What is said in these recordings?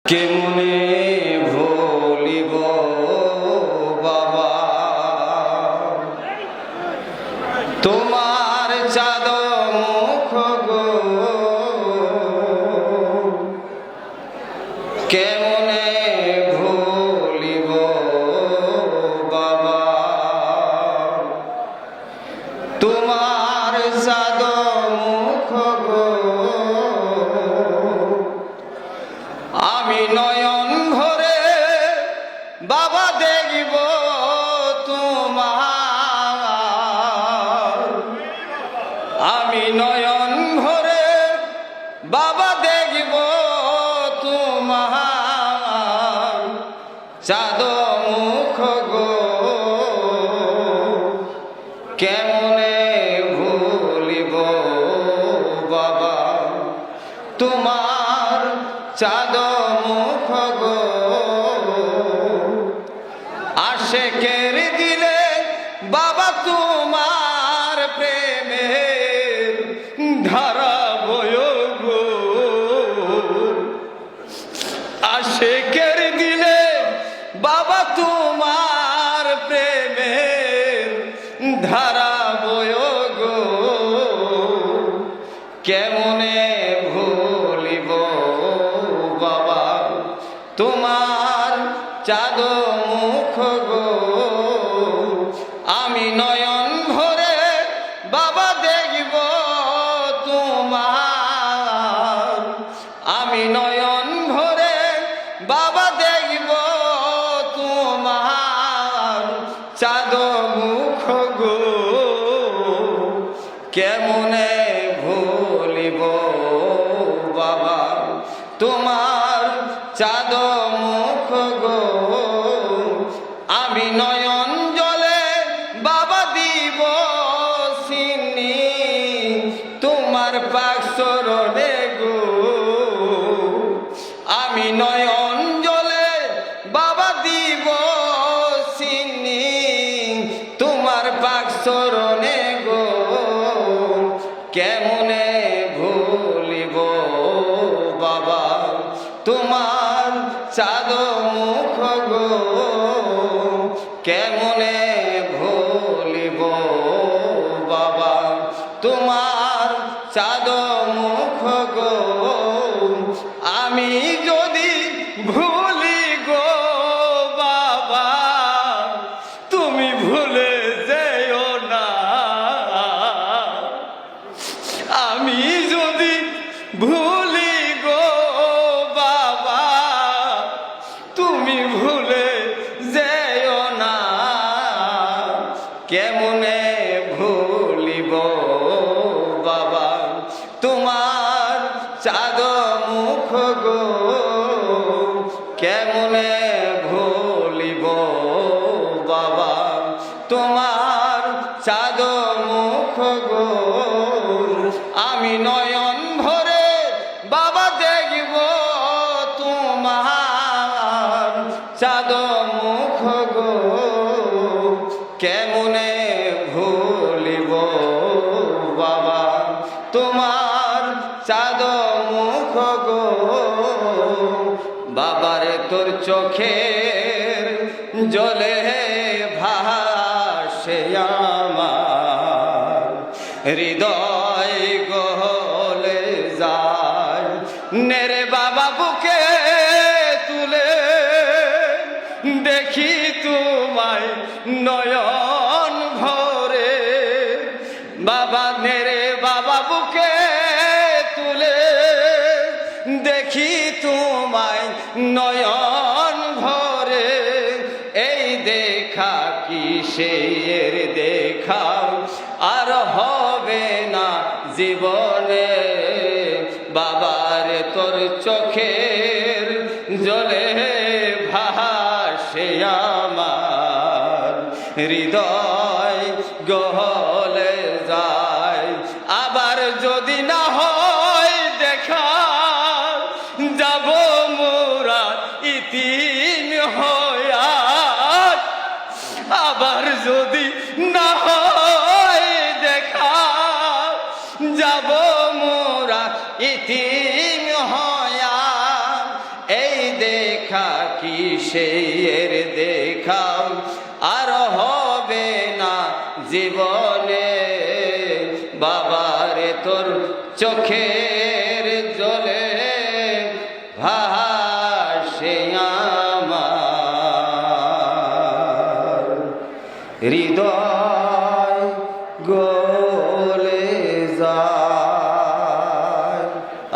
কেমনে ভুলিব বাবা তোমার চাঁদ মুখ গো, কেমনে ভুলিব বাবা তোমার চাঁদ মুখ গো। আমি নয়ন ভরে বাবা দেখব তোমার, আমি নয়ন ভরে বাবা দেখব তোমার চাঁদ মুখ গো, কেমনে ভুলিব বাবা তোমার চাঁদ মুখ গো। আশেকের দিলে বাবা তোমার প্রেমের ধারা বয় গো, আশেকের দিলে বাবা তোমার প্রেমের ধারা বয় গো, কেমনে ভুলিব বাবা তোমার চাঁদ মুখ গো। আমি নয়ন ভরে বাবা দেখব তোমার, আমি নয়ন ভরে বাবা দেখব তোমার চাঁদ মুখ গো, কেমনে ভুলিব বাবা তোমার চাঁদ মুখ গো। আমি নয়ন জলে বাবা দিব সিনি তোমার পাক চরণে গো, আমি নয়ন জলে বাবা দিব সিনি তোমার পাক চরণে গো, কেমনে ভুলিব বাবা তোমার চাঁদ মুখ গো, কেমনে ভুলিব বাবা তোমার চাঁদ মুখ গো। আমি যদি ভুলি গো বাবা তুমি ভুলে যেও না, আমি যদি ভুলি গো বাবা তুমি ভুলে যেও না, কেমনে ভুলিব বাবা তোমার চাঁদ মুখ গো, কেমনে ভুলিব বাবা তোমার চাঁদ মুখ গো। আমি নয়ন ভরে বাবা দেখব তোমার চাঁদ মুখ গো, কেমনে ভুলিব বাবা তোমার চাঁদ মুখ গো। বাবারে তোর চোখের জলে ভাসে আমার হৃদয় গলে যায়, নেরে বাবা বুকে তুলে দেখি তোমায় নয়ন ভরে, বাবা নেরে বাবা বুকে তুলে দেখি তোমায় নয়ন ভরে, এই দেখা কিসের দেখা আর হবে না জীবনে, বাবার তোর চোখের জলে ভাসে আমার হৃদয় গলে যায়। আবার যদি না হয় দেখা যাব মোরা ইতিম হইয়া, আবার যদি না হয় দেখা যাব মোরা ইতিম হইয়া, এই দেখা কি সেই দেখাও আর হবে না জীবনে বাবারে তোর চোখের জলে ভাসে আমার হৃদয় গলে যায়।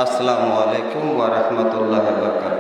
আসসালামু আলাইকুম ওয়া রাহমাতুল্লাহি ওয়া বারাকাতুহু।